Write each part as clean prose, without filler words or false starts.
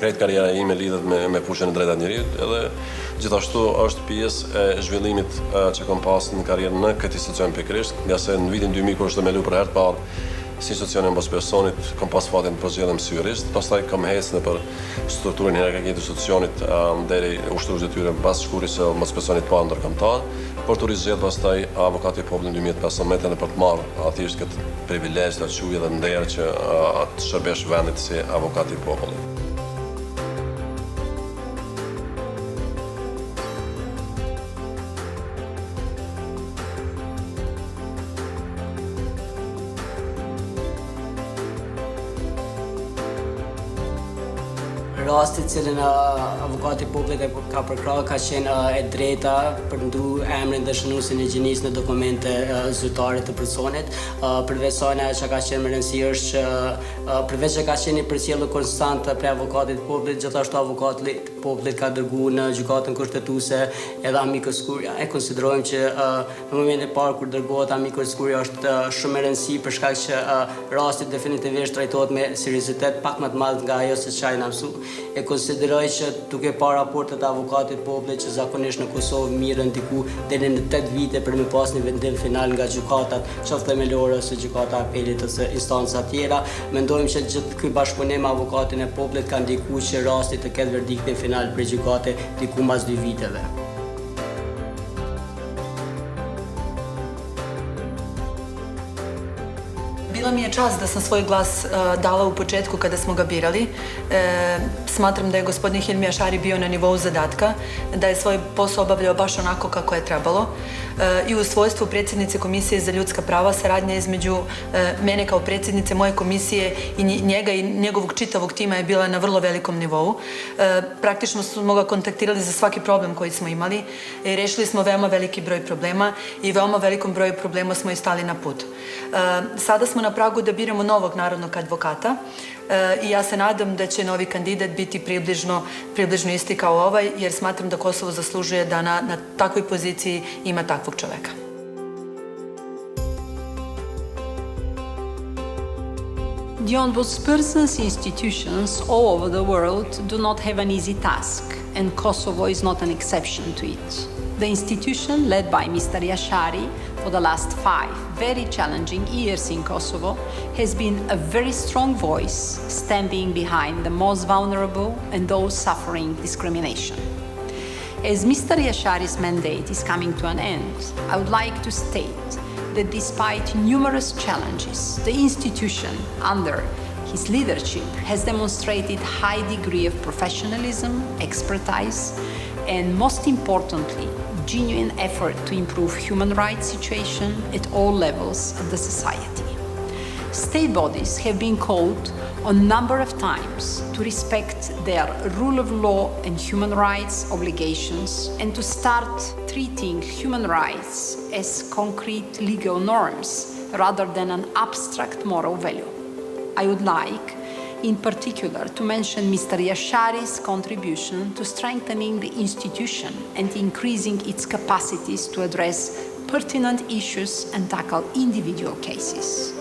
krejt karriera ime lidhet me fushën e drejtat njerëzit, edhe gjithashtu është pjesë e zhvillimit që kam pasur në karrierën në këtë institucion pikërisht, nga se në vitin 2000 kur është themelu për herë të parë si institucioni i Ombudspersonit, kam pas fatin të përzihem syrisht, pastaj kam ecë nëpër strukturën hierarkike të institucionit deri ushtrues detyrën pas shkurjes së Ombudspersonit pa ndërkombëtar, por të rizgjedh pastaj avokati i popullit në 2015 edhe për të marrë thjesht këtë privilegj të quajë dhe nder që të shërbesh vendit si avokati i popullit. Rasti cilën avokati i popullit ka përkrahur ka qenë e drejta për ndru emrin dhe shënuesin e gjinisë në dokumente zyrtare të personit. Përveç asaj që ka qenë më rëndësishme është që përveç që ka qenë i përcjellur konstant për avokatit të popullit, gjithashtu avokati i popullit ka dërguar në gjykatën kushtetuese edhe amikus curiae. E konsiderojmë që në momentin e parë kur dërgohet amikus curiae është shumë e rëndësishme për shkak që rasti definitivisht trajtohet me seriozitet pak më të madh nga ajo se çfarë na mësua. E konsideroj që duke parë raportet e avokatit të popullit që zakonisht në Kosovë mirën diku deri në 8 vite për me pas një vendim final nga gjykatat, qoftë themelore ose gjykata e apelit ose instanca tjera, mendojmë që gjithë ky bashkëpunim me avokatin e popullit ka ndikuar që rasti të ketë verdiktin final për gjykate diku mbas 2 viteve. Bila mi je čast da sam svoj glas dala u početku kada smo ga birali. Smatram da je gospodin Hilmi Jashari bio na nivou zadatka, da je svoj posao obavljao baš onako kako je trebalo. I u svojstvu predsjednice Komisije za ljudska prava saradnja između mene kao predsjednice moje komisije i njega i njegovog čitavog tima je bila na vrlo velikom nivou. Praktično smo ga kontaktirali za svaki problem koji smo imali. Rešili smo veoma veliki broj problema i veoma velikom broju problema smo i stali na put. Sada smo na pragu da biramo novog narodnog advokata i ja se nadam da će novi kandidat biti približno isti kao ovaj, jer smatram da Kosovo zaslužuje da na takvoj poziciji ima takvog čoveka. The ombudsperson's institutions all over the world do not have an easy task, and Kosovo is not an exception to it. The institution, led by Mr. Jashari for the last 5 very challenging years in Kosovo, has been a very strong voice standing behind the most vulnerable and those suffering discrimination. As Mr. Jashari's mandate is coming to an end, I would like to state that despite numerous challenges, the institution, under his leadership, has demonstrated high degree of professionalism, expertise, and most importantly, genuine effort to improve human rights situation at all levels of the society. State bodies have been called a number of times to respect their rule of law and human rights obligations and to start treating human rights as concrete legal norms rather than an abstract moral value. I would like, in particular, to mention Mr. Jashari's contribution to strengthening the institution and increasing its capacities to address pertinent issues and tackle individual cases.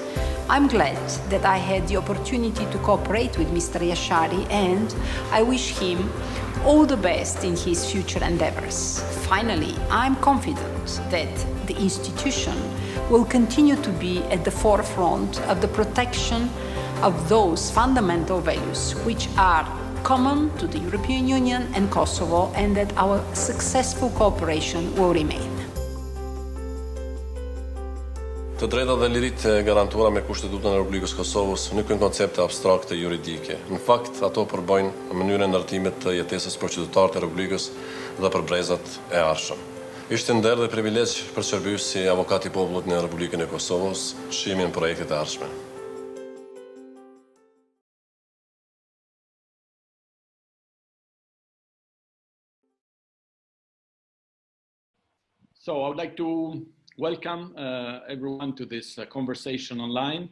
I'm glad that I had the opportunity to cooperate with Mr. Jashari, and I wish him all the best in his future endeavors. Finally, I'm confident that the institution will continue to be at the forefront of the protection of those fundamental values which are common to the European Union and Kosovo, and that our successful cooperation will remain. Të drejtat dhe liritë garantuara me Kushtetutën e Republikës Kosovës nuk janë koncepte abstrakte juridike. Në fakt, ato përbëjnë mënyrën e ndërtimit të jetesës për qytetarët e Republikës dhe për brezat e ardhshëm. Ishte nder dhe privilegj për shërbyer si avokat i popullit në Republikën e Kosovës, shimin e projektit të ardhshme. So I would like to welcome everyone to this conversation online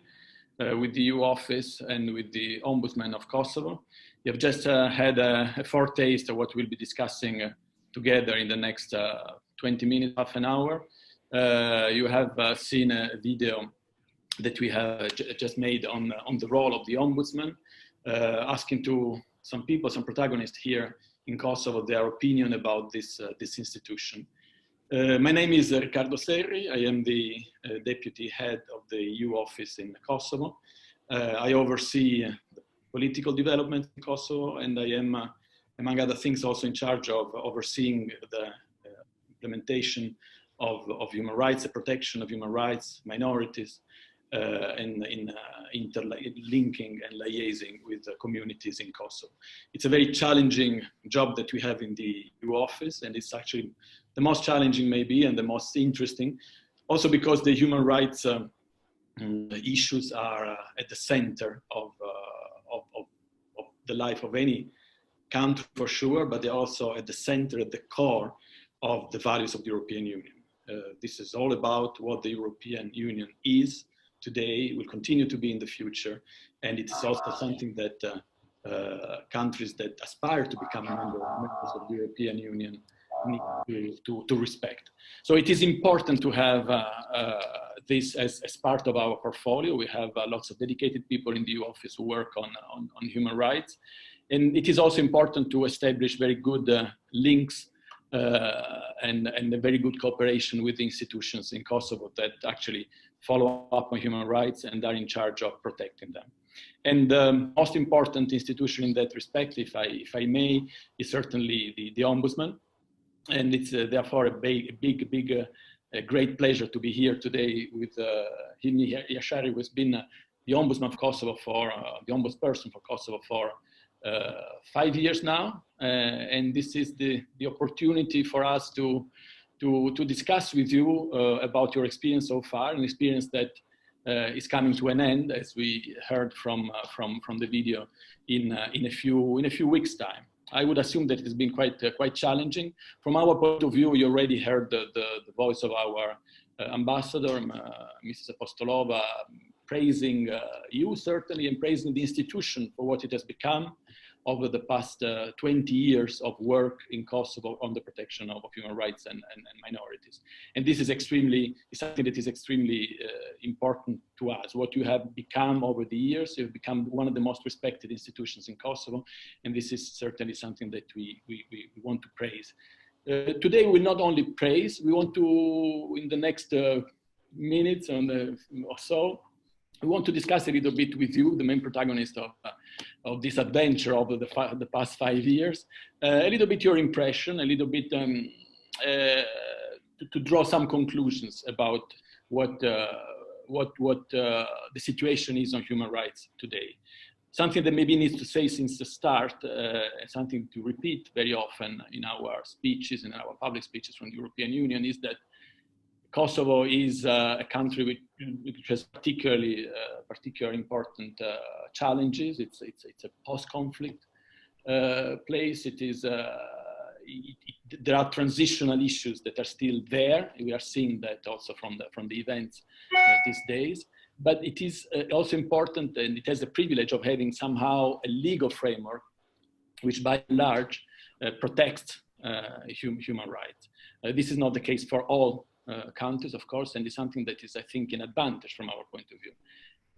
with the EU office and with the Ombudsman of Kosovo. You have just had a foretaste of what we'll be discussing together in the next 20 minutes, half an hour. You have seen a video that we have just made on the role of the Ombudsman, asking to some people, some protagonists here in Kosovo, their opinion about this institution. My name is Riccardo Serri. I am the deputy head of the EU office in Kosovo. I oversee political development in Kosovo, and I am, among other things, also in charge of overseeing the implementation of human rights, the protection of human rights, minorities, and in interlinking and liaising with the communities in Kosovo. It's a very challenging job that we have in the EU office, and it's actually the most challenging maybe and the most interesting, also because the human rights issues are at the center of the life of any country for sure, but they're also at the center, at the core of the values of the European Union. This is all about what the European Union is today, will continue to be in the future, and it is also something that countries that aspire to become members of the European Union need to respect. So it is important to have this as part of our portfolio. We have lots of dedicated people in the EU office who work on human rights, and it is also important to establish very good links and a very good cooperation with the institutions in Kosovo that actually follow up on human rights and are in charge of protecting them. And the most important institution in that respect, if I may, is certainly the Ombudsman. And it's therefore a great pleasure to be here today with Hilmi Jashari, who has been the Ombudsman of Kosovo the Ombudsperson for Kosovo for 5 years now. And this is the opportunity for us to discuss with you about your experience so far, an experience that is coming to an end, as we heard from the video, in a few weeks' time. I would assume that it has been quite challenging. From our point of view, you already heard the voice of our ambassador, Mrs. Apostolova, praising you certainly, and praising the institution for what it has become over the past 20 years of work in Kosovo on the protection of human rights and minorities. And this is something that is extremely important to us. What you have become over the years, you've become one of the most respected institutions in Kosovo, and this is certainly something that we want to praise. Today we not only praise, we want to, in the next minutes or so, we want to discuss a little bit with you, the main protagonist of this adventure over the past 5 years, a little bit your impression, a little bit to draw some conclusions about what the situation is on human rights today. Something that maybe needs to say since the start, something to repeat very often in our speeches and in our public speeches from the European Union, is that Kosovo is a country which has particularly important challenges. It's a post-conflict place. It is there are transitional issues that are still there. We are seeing that also from the events these days. But it is also important, and it has the privilege of having somehow a legal framework which, by and large, protects human rights. This is not the case for all countries, of course, and it's something that is, I think, an advantage from our point of view.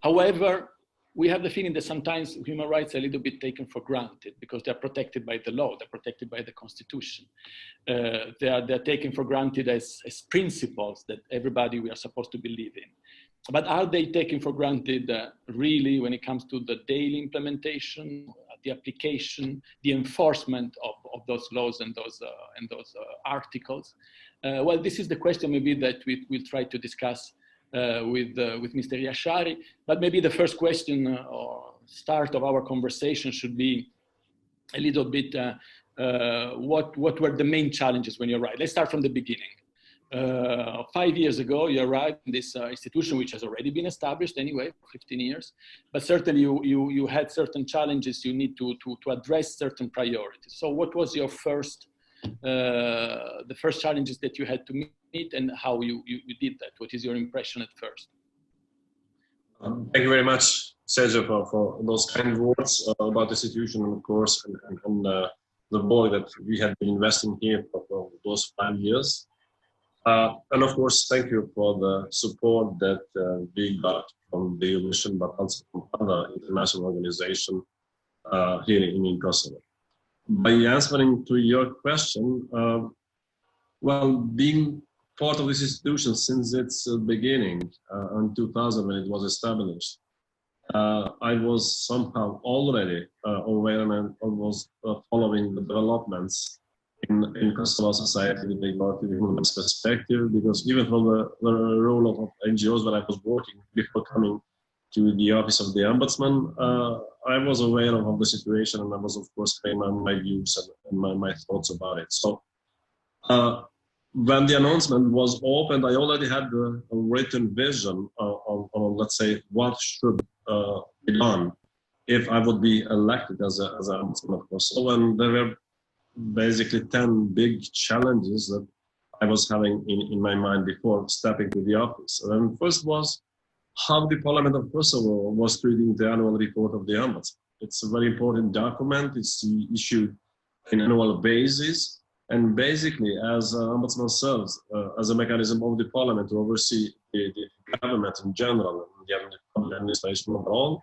However, we have the feeling that sometimes human rights are a little bit taken for granted because they're protected by the law, they're protected by the constitution. They're taken for granted as principles that we are supposed to believe in. But are they taken for granted really when it comes to the daily implementation, the application, the enforcement of those laws and those articles? Well, this is the question maybe that we'll try to discuss with Mr. Jashari. But maybe the first question or start of our conversation should be a little bit what were the main challenges when you arrived? Let's start from the beginning. 5 years ago, you arrived in this institution, which has already been established anyway for 15 years. But certainly you had certain challenges. You need to address certain priorities. So what was your the first challenges that you had to meet, and how you did that? What is your impression at first? Thank you very much, Sergio, for those kind words about the institution, of course, and the work that we have been investing here for those 5 years. And of course, thank you for the support that we got from the Mission, but also from other international organizations here in Kosovo. By answering to your question, well, being part of this institution since its beginning in 2000 when it was established, I was somehow already aware and was following the developments in Kosovo society with regard to the human rights perspective, because even from the role of NGOs where I was working before coming to the office of the Ombudsman, I was aware of the situation, and I was, of course, saying my views and my thoughts about it. So when the announcement was opened, I already had a written vision on, let's say, what should be done if I would be elected as an Ombudsman of Kosovo. And there were basically 10 big challenges that I was having in my mind before stepping to the office. And first was how the Parliament of Kosovo was treating the annual report of the Ombudsman. It's a very important document. It's issued on an annual basis. And basically, as Ombudsman serves as a mechanism of the Parliament to oversee the government in general and the public administration overall,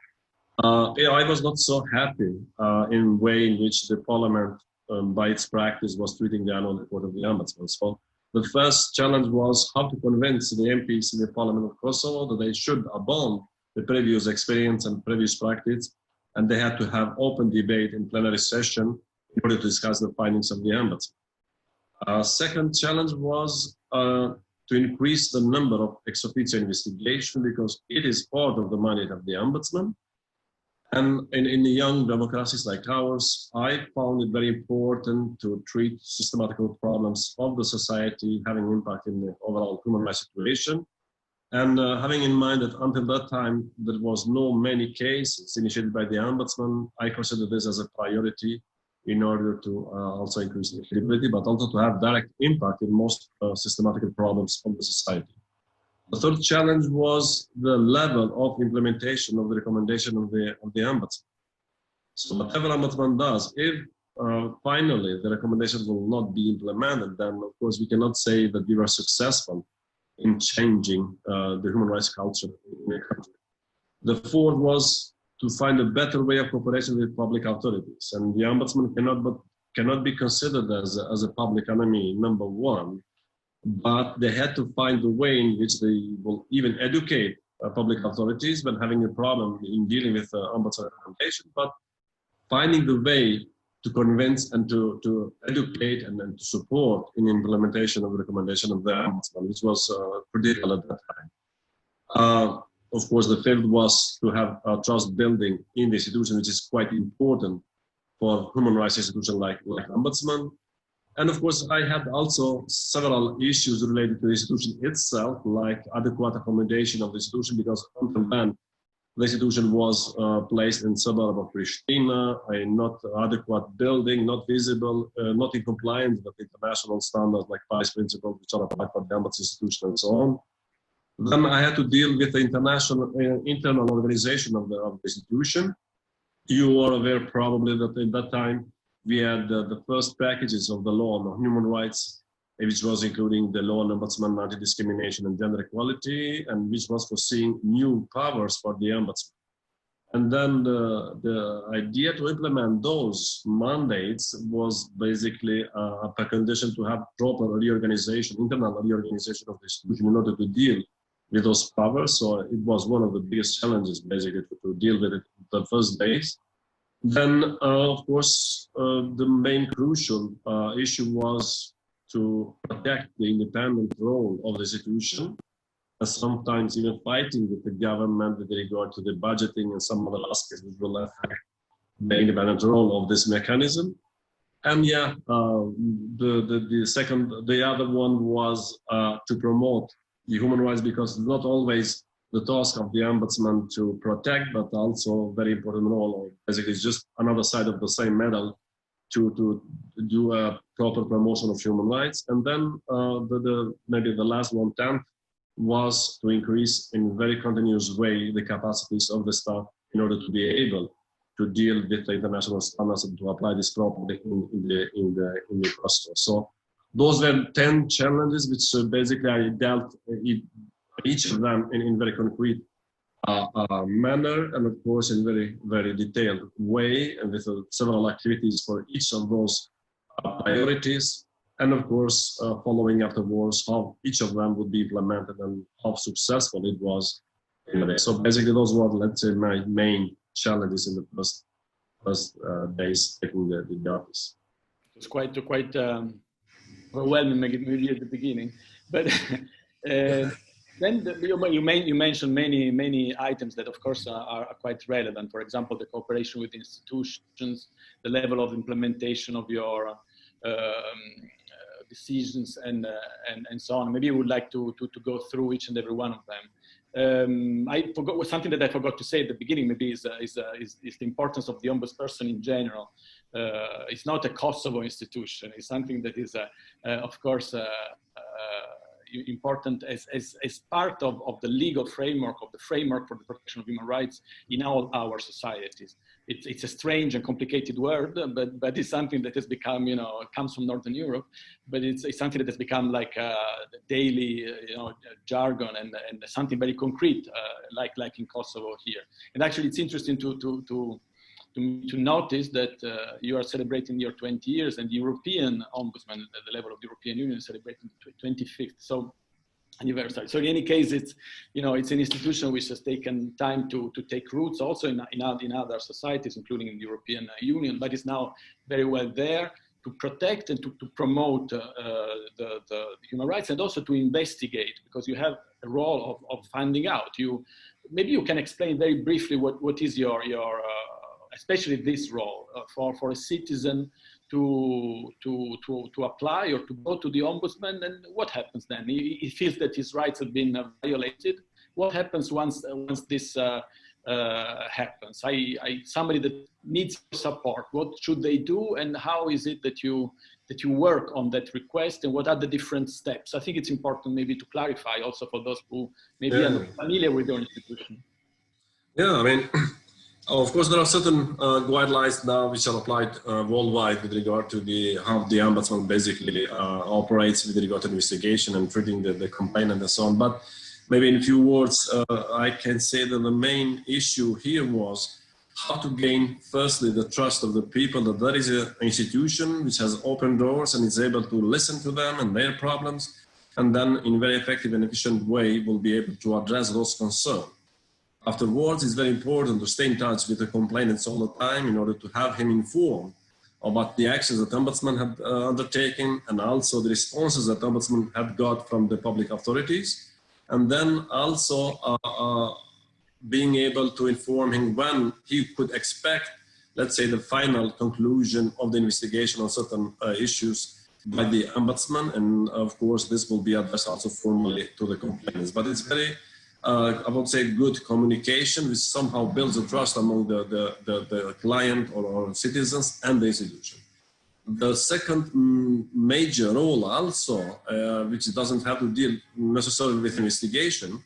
I was not so happy in the way in which the Parliament, by its practice, was treating the annual report of the Ombudsman. So the first challenge was how to convince the MPs in the Parliament of Kosovo that they should abandon the previous experience and previous practice, and they had to have open debate in plenary session in order to discuss the findings of the Ombudsman. Second challenge was to increase the number of ex officio investigation, because it is part of the mandate of the Ombudsman. And in the young democracies like ours, I found it very important to treat systematical problems of the society having impact in the overall human rights situation. And having in mind that until that time, there was no many cases initiated by the Ombudsman, I consider this as a priority in order to also increase the credibility, but also to have direct impact in most systematic problems of the society. The third challenge was the level of implementation of the recommendation of the Ombudsman. So whatever Ombudsman does, if finally the recommendations will not be implemented, then of course we cannot say that we were successful in changing the human rights culture in the country. The fourth was to find a better way of cooperation with public authorities. And the Ombudsman cannot be considered as a public enemy number one, but they had to find a way in which they will even educate public authorities when having a problem in dealing with Ombudsman recommendation, but finding the way to convince and to educate and then to support in implementation of the recommendation of the Ombudsman, which was critical at that time. Of course, the fifth was to have trust building in the institution, which is quite important for human rights institutions like Ombudsman. And of course, I had also several issues related to the institution itself, like adequate accommodation of the institution, because until then, the institution was placed in suburb of Pristina, a not adequate building, not visible, not in compliance with international standards like Paris Principles, which are applied for the Ombudsman institution and so on. Then I had to deal with the internal organization of the institution. You are aware probably that at that time, we had the first packages of the law on human rights, which was including the law on Ombudsman, anti-discrimination and gender equality, and which was foreseeing new powers for the Ombudsman. And then the idea to implement those mandates was basically a precondition to have proper reorganization, internal reorganization of the institution in order to deal with those powers. So it was one of the biggest challenges basically to deal with it the first days. Then, of course, the main crucial issue was to protect the independent role of the institution, and sometimes even fighting with the government with regard to the budgeting and some other aspects which will affect the independent role of this mechanism. And yeah, the other one was to promote the human rights, because it's not always the task of the Ombudsman to protect, but also very important role. Basically, it's just another side of the same medal to do a proper promotion of human rights. And then maybe the last 1/10 was to increase in a very continuous way the capacities of the staff in order to be able to deal with the international standards and to apply this properly in the Kosovo. So those were 10 challenges, which basically I dealt each of them in very concrete manner, and of course in very detailed way, and with several activities for each of those priorities, and of course following afterwards how each of them would be implemented and how successful it was in a way. So basically those were, let's say, my main challenges in the first days taking the office. It's quite overwhelming maybe at the beginning, but then you mentioned many items that of course are quite relevant. For example, the cooperation with institutions, the level of implementation of your decisions, and so on. Maybe you would like to go through each and every one of them. I forgot something that I forgot to say at the beginning. Maybe is the importance of the Ombudsperson in general. It's not a Kosovo institution. It's something that is, of course, important as part of the legal framework, of the framework for the protection of human rights in all our societies. It's a strange and complicated word, but it's something that has become, comes from Northern Europe, but it's something that has become like daily, jargon and something very concrete, like in Kosovo here. And actually, it's interesting to notice that you are celebrating your 20 years, and the European Ombudsman at the level of the European Union is celebrating the 25th anniversary. So in any case, it's it's an institution which has taken time to take roots also in other societies, including in the European Union, but is now very well there to protect and to promote the human rights, and also to investigate, because you have a role of finding out. Maybe you can explain very briefly what is your especially this role for a citizen to apply or to go to the ombudsman, and what happens then? He feels that his rights have been violated. What happens once this happens? Somebody that needs support, what should they do, and how is it that you work on that request, and what are the different steps? I think it's important maybe to clarify also for those who maybe are not familiar with your institution. Yeah, I mean, of course, there are certain guidelines now which are applied worldwide with regard to how the ombudsman basically operates with regard to investigation and treating the complainant and so on. But maybe in a few words, I can say that the main issue here was how to gain, firstly, the trust of the people that there is an institution which has open doors and is able to listen to them and their problems, and then in a very effective and efficient way will be able to address those concerns. Afterwards, it's very important to stay in touch with the complainants all the time in order to have him informed about the actions that the Ombudsman had undertaken, and also the responses that the Ombudsman had got from the public authorities. And then also being able to inform him when he could expect, let's say, the final conclusion of the investigation on certain issues by the Ombudsman. And of course, this will be addressed also formally to the complainants. But it's very I would say good communication, which somehow builds a trust among the client or citizens and the institution. The second major role also, which doesn't have to deal necessarily with investigation,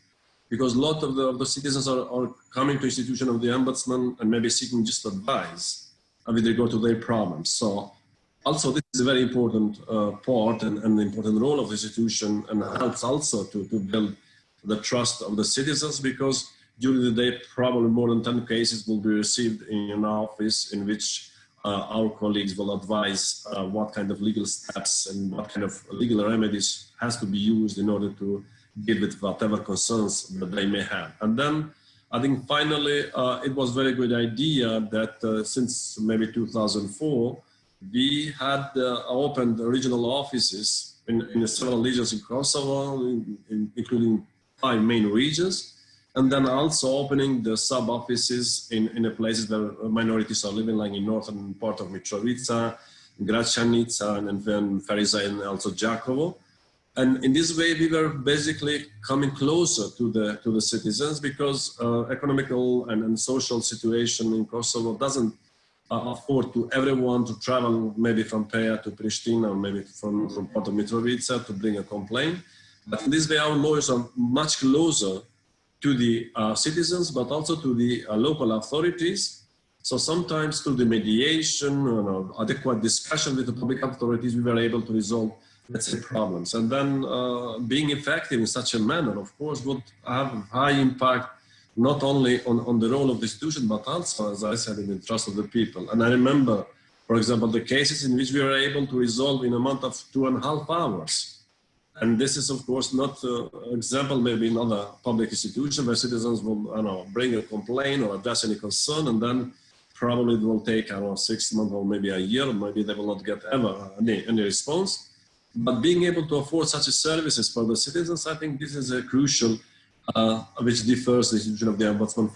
because a lot of the citizens are coming to institution of the Ombudsman and maybe seeking just advice with regard to their problems. So also this is a very important part and an important role of the institution, and helps also to build the trust of the citizens, because during the day probably more than 10 cases will be received in an office in which our colleagues will advise what kind of legal steps and what kind of legal remedies has to be used in order to deal with whatever concerns that they may have. And then I think finally it was a very good idea that since maybe 2004 we had opened regional offices in several regions in Kosovo, including 5 main regions, and then also opening the sub-offices in the places where minorities are living, like in northern part of Mitrovica, Gračanica, and then Feriza, and also Đakovo. And in this way, we were basically coming closer to the citizens, because economical and social situation in Kosovo doesn't afford to everyone to travel maybe from Peja to Pristina, or maybe from part of Mitrovica to bring a complaint. But in this way, our lawyers are much closer to the citizens, but also to the local authorities. So sometimes through the mediation or adequate discussion with the public authorities, we were able to resolve, let's say, problems. And then being effective in such a manner, of course, would have high impact not only on the role of the institution, but also, as I said, in the trust of the people. And I remember, for example, the cases in which we were able to resolve in a month of 2.5 hours. And this is, of course, not an example maybe in other public institutions where citizens will bring a complaint or address any concern, and then probably it will take 6 months or maybe a year, or maybe they will not get ever any response. But being able to afford such services for the citizens, I think this is a crucial, which differs the institution of the Ombudsman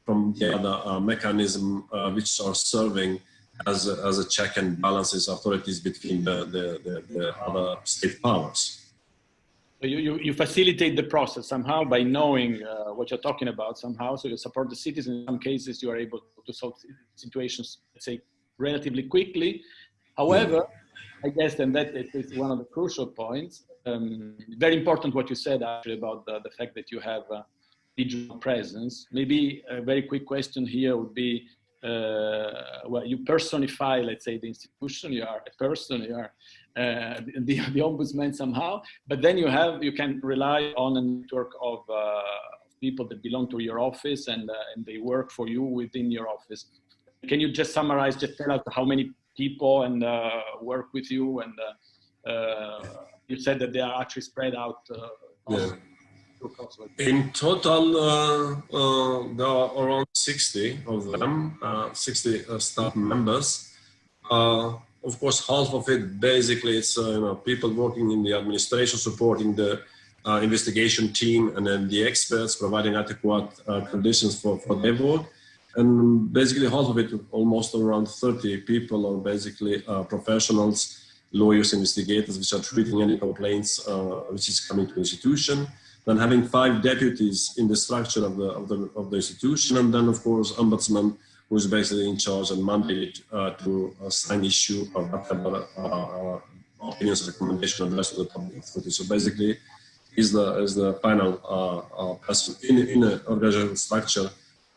from the other mechanism which are serving as a check and balances authorities between the other state powers. So you facilitate the process somehow by knowing what you're talking about somehow. So you support the citizens. In some cases, you are able to solve situations, let's say, relatively quickly. However, I guess, and that is one of the crucial points, very important what you said actually about the fact that you have a digital presence. Maybe a very quick question here would be, well, you personify, let's say, the institution, you are a person, you are the ombudsman somehow, but then you can rely on a network of people that belong to your office and they work for you within your office. Can you just summarize, just tell us how many people and work with you, and you said that they are actually spread out. In total, there are around 60 of them, 60 staff members. Of course, half of it basically it's people working in the administration, supporting the investigation team, and then the experts providing adequate conditions for their work. And basically half of it, almost around 30 people, are basically professionals, lawyers, investigators, which are treating any complaints which is coming to the institution. Then having 5 deputies in the structure of the institution, and then of course ombudsman, who is basically in charge and mandated to sign issue or whatever opinions, recommendation addressed to the public authority. So basically, is the final person in an organizational structure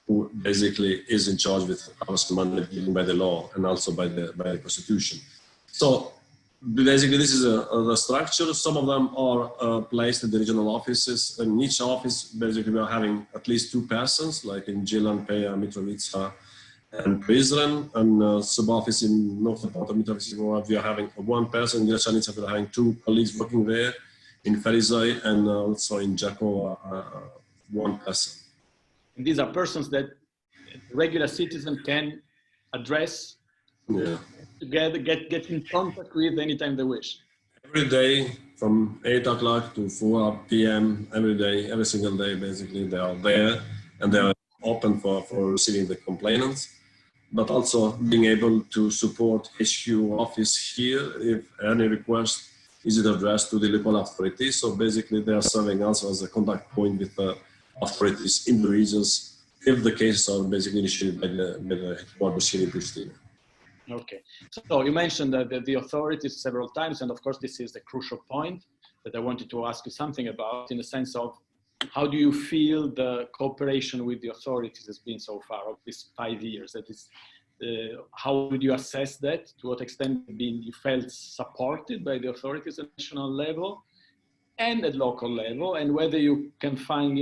who basically is in charge with powers commanded given by the law and also by the Constitution. So basically this is the structure. Some of them are placed in the regional offices. In each office, basically we are having at least 2 persons, like in Jilan, Peja, Mitrovica, and Prizren, and sub-office in northern part of Mitrovica, we are having 1 person. In Gračanica, we are having 2 colleagues working there. In Ferizaj and also in Jakova, 1 person. And these are persons that regular citizen can address, together, get in contact with anytime they wish. Every day from 8 o'clock to 4 p.m. every day, every single day, basically they are there and they are open for receiving the complainants, but also being able to support HQ office here if any request is addressed to the local authorities. So basically they are serving also as a contact point with the authorities in the regions if the cases are basically initiated by the headquarters here in Pristina. Okay, so you mentioned the authorities several times, and of course this is the crucial point that I wanted to ask you something about, in the sense of how do you feel the cooperation with the authorities has been so far of these 5 years? That is, how would you assess that? To what extent you felt supported by the authorities at national level and at local level, and whether you can find,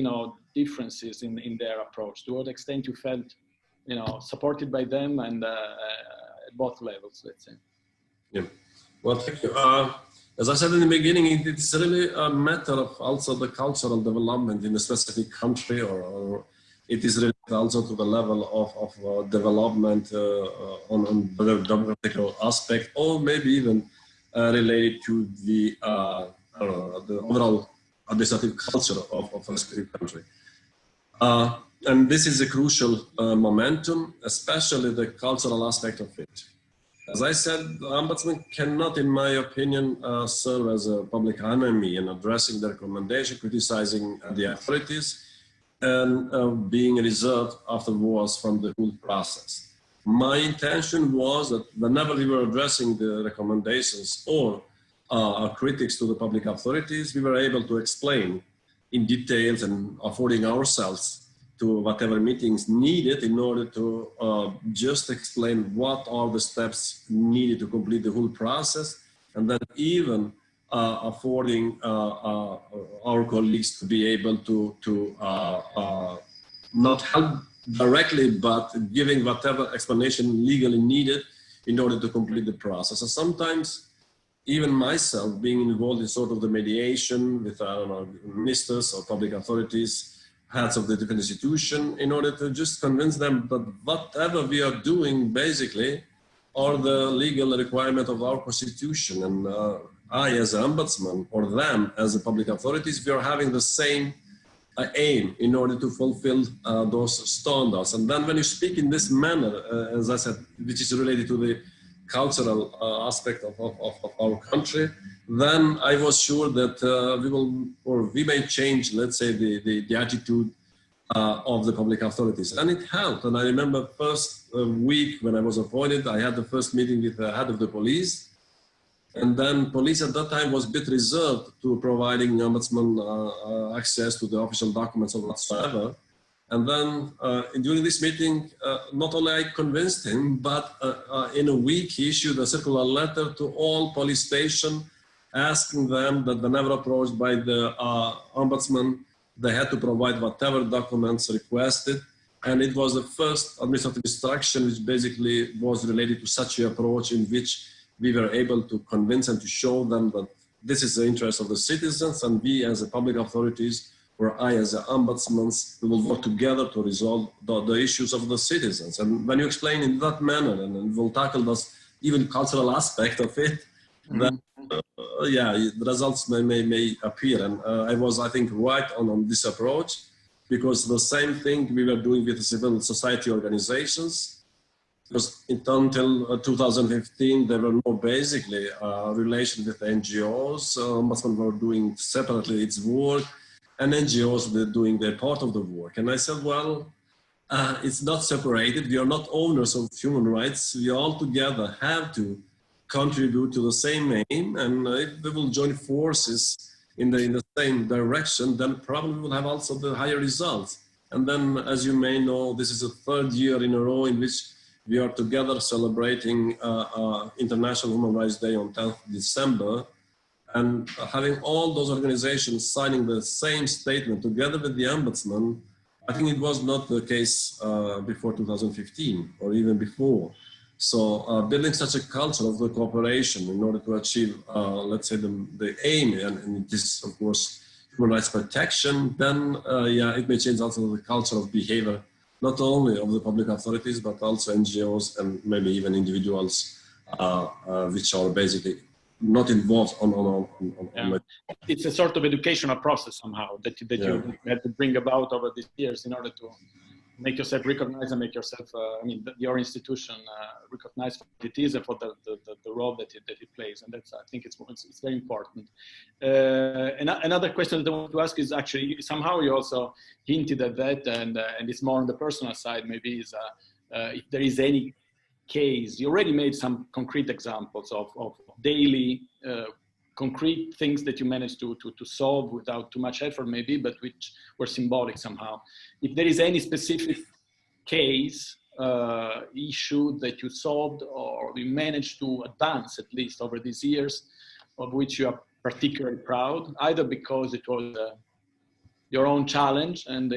differences in their approach? To what extent you felt, supported by them and at both levels, let's say? Yeah. Well, thank you. As I said in the beginning, it's really a matter of also the cultural development in a specific country, or it is related also to the level of development on the democratic aspect, or maybe even related to the overall administrative culture of a specific country. And this is a crucial momentum, especially the cultural aspect of it. As I said, the Ombudsman cannot, in my opinion, serve as a public enemy in addressing the recommendation, criticizing the authorities, and being reserved afterwards from the whole process. My intention was that whenever we were addressing the recommendations or critics to the public authorities, we were able to explain in details and affording ourselves to whatever meetings needed in order to just explain what are the steps needed to complete the whole process, and then even affording our colleagues to be able to not help directly, but giving whatever explanation legally needed in order to complete the process. And sometimes, even myself being involved in sort of the mediation with, I don't know, ministers or public authorities, heads of the different institution, in order to just convince them that whatever we are doing basically are the legal requirement of our constitution. And I, as an ombudsman, or them as the public authorities, we are having the same aim in order to fulfill those standards. And then when you speak in this manner, as I said, which is related to the cultural aspect of our country, then I was sure that we may change, let's say, the attitude of the public authorities. And it helped. And I remember first week when I was appointed, I had the first meeting with the head of the police. And then police at that time was a bit reserved to providing ombudsman access to the official documents or whatsoever. And then during this meeting, not only I convinced him, but in a week he issued a circular letter to all police stations asking them that whenever approached by the ombudsman, they had to provide whatever documents requested. And it was the first administrative instruction which basically was related to such an approach, in which we were able to convince and to show them that this is the interest of the citizens, and we as the public authorities, or I as the ombudsman, we will work together to resolve the issues of the citizens. And when you explain in that manner, and we'll tackle this even cultural aspect of it, then yeah, the results may appear. And I think, right on this approach, because the same thing we were doing with the civil society organizations. Because until 2015, there were no basically relation with NGOs. Ombudsman were doing separately its work, and NGOs were doing their part of the work. And I said, well, it's not separated. We are not owners of human rights. We all together have to contribute to the same aim. And if we will join forces in the same direction, then probably we'll have also the higher results. And then, as you may know, this is the third year in a row in which we are together celebrating International Human Rights Day on 10th December, and having all those organizations signing the same statement together with the Ombudsman. I think it was not the case before 2015 or even before. So building such a culture of the cooperation in order to achieve, let's say, the aim, and it is, of course, human rights protection, then yeah, it may change also the culture of behavior, not only of the public authorities, but also NGOs and maybe even individuals which are basically not involved on It's a sort of educational process somehow that you had to bring about over these years in order to make yourself recognized and make yourself, your institution recognized for what it is and for the role that it plays. And that's, I think it's very important. Another question that I want to ask is actually, somehow you also hinted at that, and it's more on the personal side maybe, is if there is any case, you already made some concrete examples of daily concrete things that you managed to solve without too much effort maybe, but which were symbolic somehow. If there is any specific case, issue that you solved or you managed to advance at least over these years, of which you are particularly proud, either because it was your own challenge and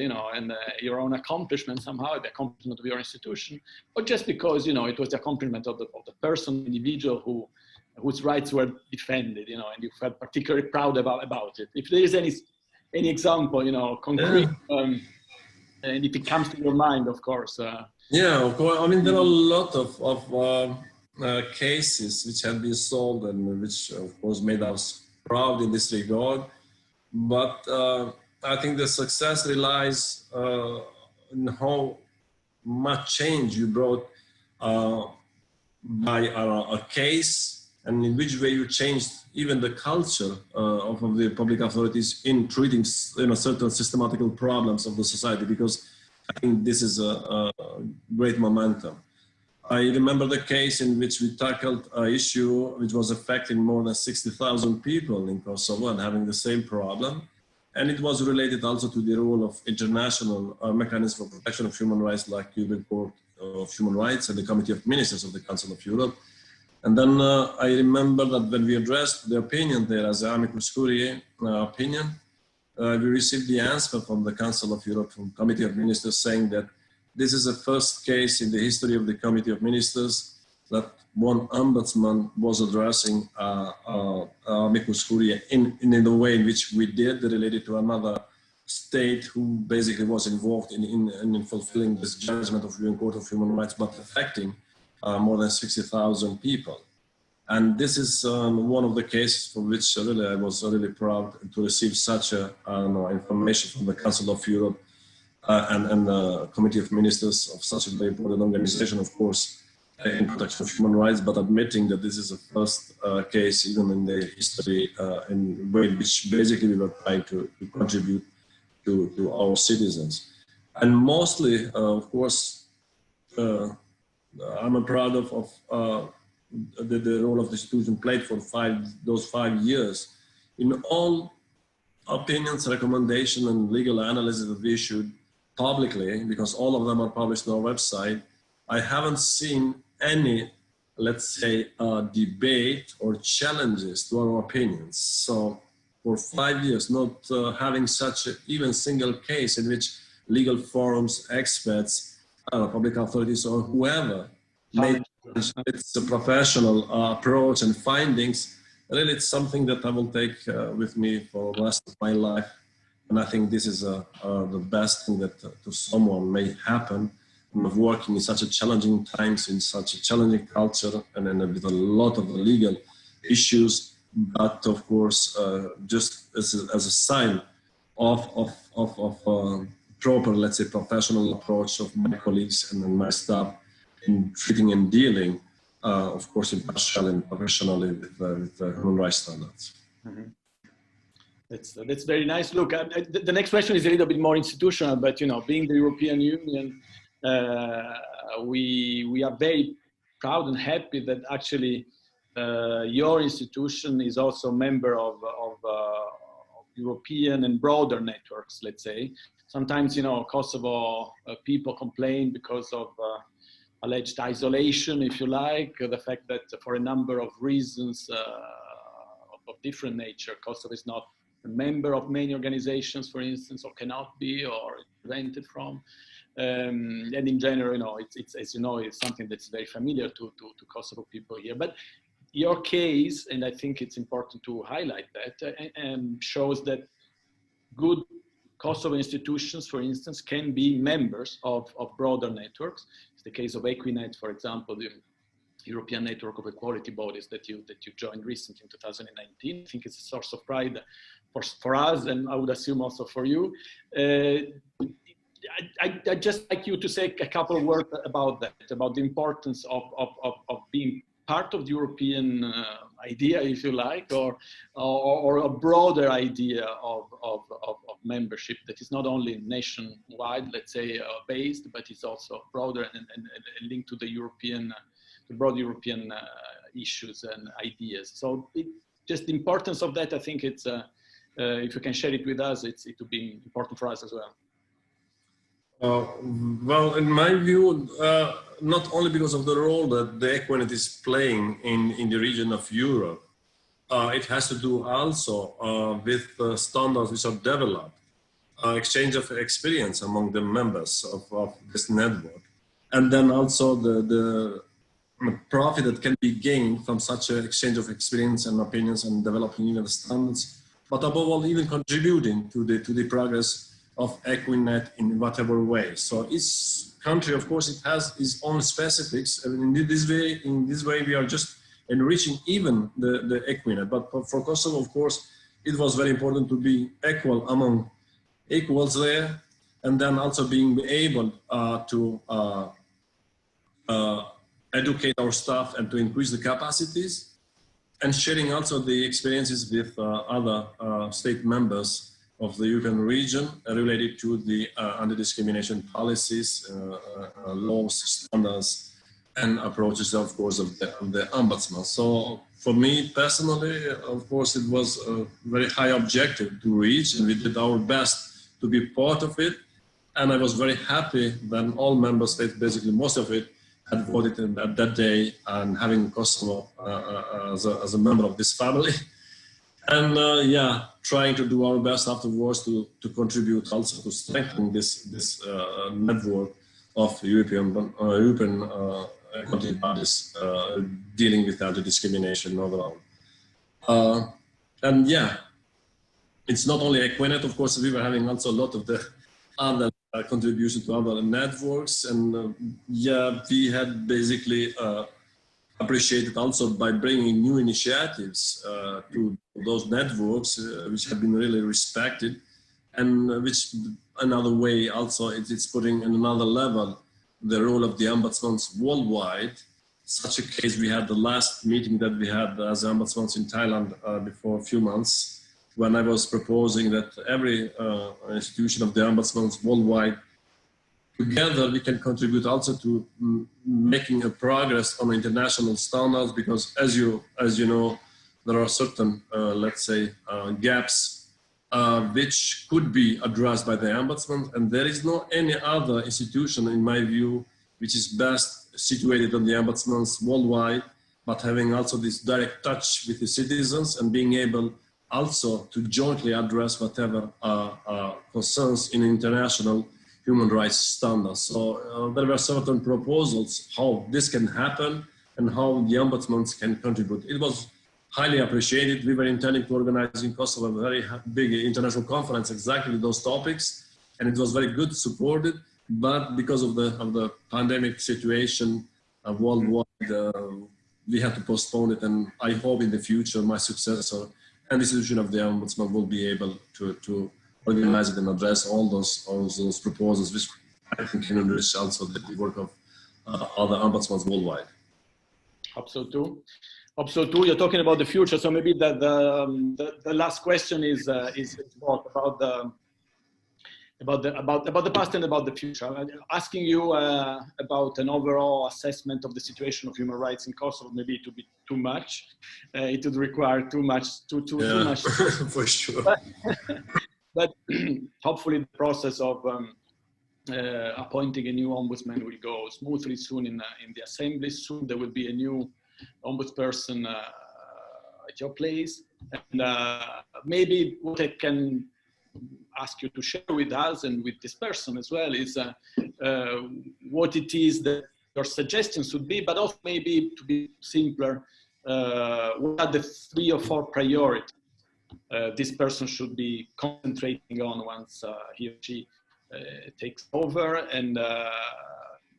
your own accomplishment somehow, the accomplishment of your institution, or just because it was the accomplishment of the person, individual whose rights were defended, and you felt particularly proud about it. If there is any example, concrete, and if it comes to your mind, of course. Yeah, of course. I mean, there are a lot of cases which have been solved and which, of course, made us proud in this regard. But I think the success relies in how much change you brought by a case, and in which way you changed even the culture of the public authorities in treating certain systematical problems of the society, because I think this is a great momentum. I remember the case in which we tackled an issue which was affecting more than 60,000 people in Kosovo and having the same problem. And it was related also to the role of international mechanisms for protection of human rights, like European Court of Human Rights and the Committee of Ministers of the Council of Europe. And then I remember that when we addressed the opinion there as the amicus curiae opinion, we received the answer from the Council of Europe, from Committee of Ministers, saying that this is the first case in the history of the Committee of Ministers that one ombudsman was addressing amicus curiae in the way in which we did, related to another state who basically was involved in fulfilling this judgment of the European Court of Human Rights, but affecting more than 60,000 people. And this is one of the cases for which really I was really proud to receive such information from the Council of Europe and the Committee of Ministers of such a very important organization, of course, in protection of human rights, but admitting that this is the first case even in the history in which basically we were trying to contribute to our citizens. And mostly, of course, I'm proud of the role of the institution played for those 5 years. In all opinions, recommendations, and legal analysis that we issued publicly, because all of them are published on our website, I haven't seen any, let's say, debate or challenges to our opinions. So for 5 years, not having such even single case in which legal forums, experts, public authorities, or whoever made its a professional approach and findings, really it's something that I will take with me for the rest of my life. And I think this is the best thing that to someone may happen of working in such a challenging times, in such a challenging culture, and then with a lot of legal issues, but of course, just as a sign of proper, let's say, professional approach of my colleagues and my staff in treating and dealing, of course, impartially and professionally with human rights standards. Mm-hmm. That's very nice. Look, the next question is a little bit more institutional, but you know, being the European Union, we are very proud and happy that actually your institution is also a member of European and broader networks, let's say. Sometimes, you know, Kosovo people complain because of alleged isolation, if you like, the fact that for a number of reasons of different nature, Kosovo is not a member of many organizations, for instance, or cannot be, or prevented from. And in general, you know, it's as you know, it's something that's very familiar to Kosovo people here. But your case, and I think it's important to highlight that, shows that good Kosovo institutions, for instance, can be members of broader networks. It's the case of Equinet, for example, the European Network of Equality Bodies that you joined recently in 2019. I think it's a source of pride for us, and I would assume also for you. I'd just like you to say a couple of words about that, about the importance of being part of the European idea, if you like, or a broader idea of membership that is not only nationwide, let's say, based, but it's also broader and linked to the European, the broad European issues and ideas. So just the importance of that, I think it's, if you can share it with us, it would be important for us as well. Well, in my view, not only because of the role that the Equinet is playing in the region of Europe, it has to do also with standards which are developed, exchange of experience among the members of this network, and then also the profit that can be gained from such an exchange of experience and opinions and developing even the standards, but above all, even contributing to the progress of Equinet in whatever way. So each country, of course, it has its own specifics. And in this way, we are just enriching even the Equinet. But for Kosovo, of course, it was very important to be equal among equals there, and then also being able to educate our staff and to increase the capacities, and sharing also the experiences with other state members of the European region related to the anti-discrimination policies, laws, standards, and approaches, of course, of the ombudsman. So for me personally, of course, it was a very high objective to reach, and we did our best to be part of it. And I was very happy when all member states, basically most of it, had voted at that day, and having Kosovo as a member of this family. And yeah, trying to do our best afterwards to contribute also to strengthen this network of European accounting bodies dealing with anti-discrimination overall. And yeah, it's not only Equinet, of course, we were having also a lot of the other contribution to other networks. And yeah, we had basically appreciated also by bringing new initiatives to those networks, which have been really respected, and which another way also it's putting in another level the role of the ombudsmans worldwide. Such a case, we had the last meeting that we had as ombudsmans in Thailand before a few months, when I was proposing that every institution of the ombudsmans worldwide, together we can contribute also to making a progress on international standards, because as you know, there are certain, let's say, gaps which could be addressed by the ombudsman, and there is no any other institution, in my view, which is best situated on the ombudsmans worldwide, but having also this direct touch with the citizens and being able also to jointly address whatever concerns in international human rights standards. So there were certain proposals how this can happen and how the ombudsman can contribute. It was highly appreciated. We were intending to organize in Kosovo a very big international conference, exactly those topics, and it was very good, supported. But because of the pandemic situation worldwide, we had to postpone it. And I hope in the future my successor and the institution of the ombudsman will be able to organize it and address all those proposals, which I think can enrich also the work of other ombudsmans worldwide. Hope so too. You're talking about the future, so maybe the last question is about the past and about the future. I'm asking you about an overall assessment of the situation of human rights in Kosovo. Maybe it would be too much. It would require too much. For sure. But hopefully the process of appointing a new ombudsman will go smoothly soon in the assembly. Soon there will be a new ombudsperson at your place. And maybe what I can ask you to share with us and with this person as well is what it is that your suggestions would be, but also maybe to be simpler, what are the 3 or 4 priorities this person should be concentrating on once he or she takes over, and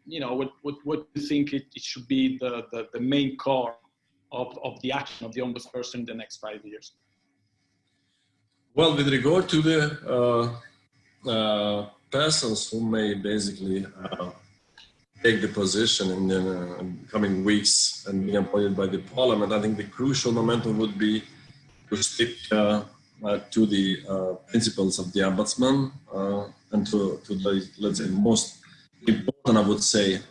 you know, what do you think it should be the main core of the action of the ombudsperson in the next 5 years? Well, with regard to the persons who may basically take the position in the coming weeks and be appointed by the parliament, I think the crucial momentum would be to stick to the principles of the ombudsman and to the, let's say, most important, I would say,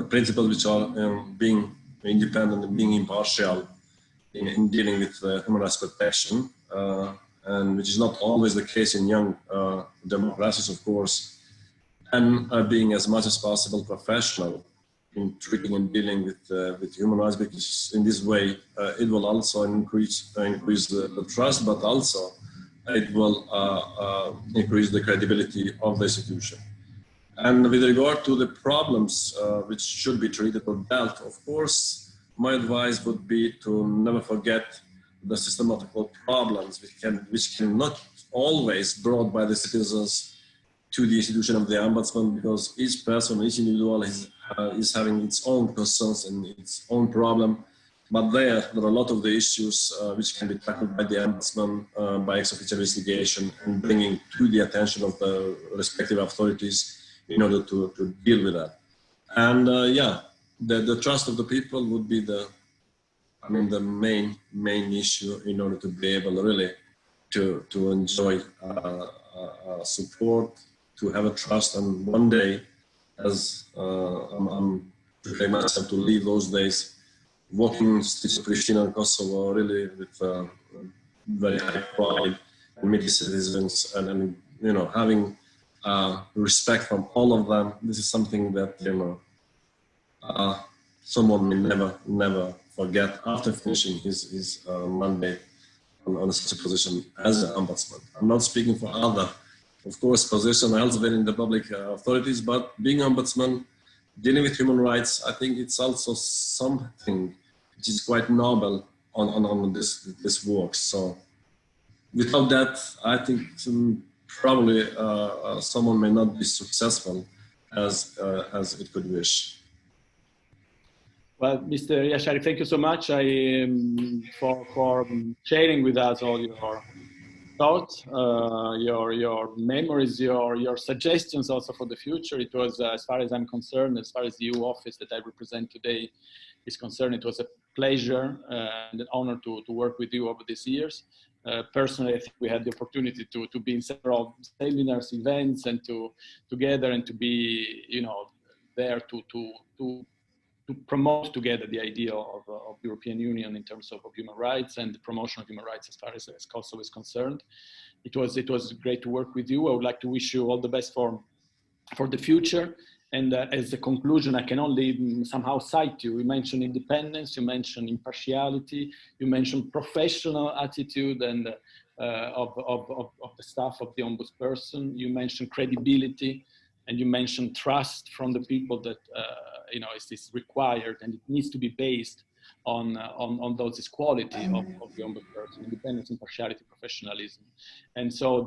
principles which are being independent and being impartial in dealing with human rights protection, and which is not always the case in young democracies, of course, and being as much as possible professional in treating and dealing with human rights, because in this way it will also increase the trust, but also it will increase the credibility of the institution. And with regard to the problems which should be treated or dealt, of course, my advice would be to never forget the systematical problems which can not always brought by the citizens to the institution of the ombudsman, because each person, each individual is having its own concerns and its own problem. But there are a lot of the issues which can be tackled by the ombudsman by ex officio investigation and bringing to the attention of the respective authorities in order to deal with that. And yeah, the trust of the people would be the main issue in order to be able really to enjoy support, to have a trust, and one day, as I'm preparing myself to leave those days, walking streets of Pristina and Kosovo really with very high pride and meeting citizens and you know, having respect from all of them. This is something that, you know, someone may never forget after finishing his mandate. on such a position as an ombudsman. I'm not speaking for other, of course, positions elsewhere in the public authorities, but being ombudsman, dealing with human rights, I think it's also something which is quite noble on this work. So without that, I think probably someone may not be successful as it could wish. Well, Mr. Jashari, thank you so much for sharing with us all your thoughts, your memories, your suggestions also for the future. It was, as far as I'm concerned, as far as the EU office that I represent today is concerned, it was a pleasure and an honor to work with you over these years. Personally, I think we had the opportunity to be in several seminars, events, and together and to be, there to promote together the idea of European Union in terms of human rights and the promotion of human rights as far as Kosovo is concerned. It was great to work with you. I would like to wish you all the best for the future. And as a conclusion, I can only somehow cite you. You mentioned independence, you mentioned impartiality, you mentioned professional attitude and of the staff of the Ombudsperson. You mentioned credibility, and you mentioned trust from the people that is required, and it needs to be based on those quality of the Ombudsperson: independence, impartiality, professionalism. And so,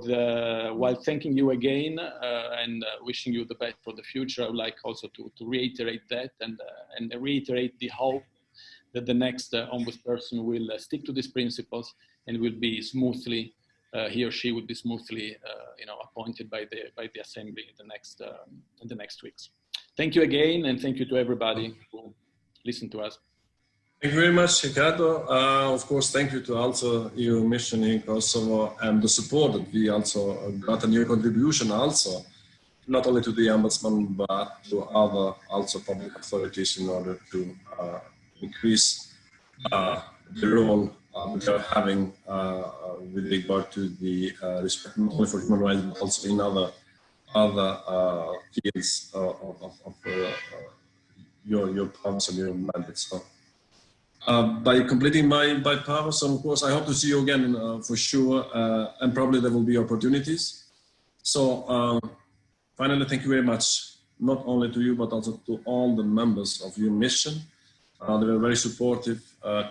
while thanking you again and wishing you the best for the future, I would like also to reiterate that and reiterate the hope that the next Ombudsperson will stick to these principles and will be smoothly. He or she would be smoothly, appointed by the Assembly in the next weeks. Thank you again, and thank you to everybody who listened to us. Thank you very much, Riccardo. Of course, thank you to also your mission in Kosovo and the support that we also got, and your contribution also, not only to the Ombudsman, but to other also public authorities in order to increase the role which are having with regard to the respect not only for human rights, but also in other fields of your powers and your mandates. So, by completing my powers, of course, I hope to see you again for sure, and probably there will be opportunities. So finally, thank you very much, not only to you, but also to all the members of your mission. They were very supportive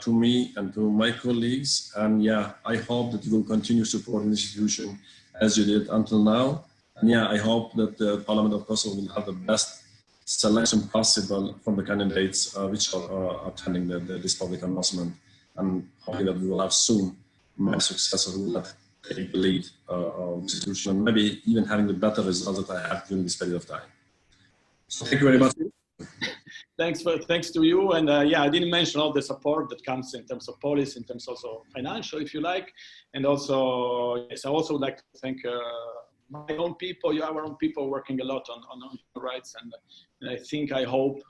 to me and to my colleagues. And yeah, I hope that you will continue supporting the institution as you did until now. And yeah, I hope that the Parliament of Kosovo will have the best selection possible from the candidates which are attending this public announcement. And hoping that we will have soon my successor who will take the lead of the institution, and maybe even having the better results that I have during this period of time. So thank you very much. Thanks to you. And yeah, I didn't mention all the support that comes in terms of policy, in terms also financial, if you like. And also, yes, I also would like to thank my own people, our own people working a lot on human rights. And I hope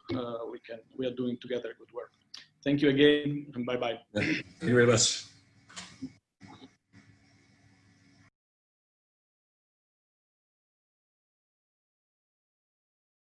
we are doing together good work. Thank you again, and bye-bye. Thank you very much.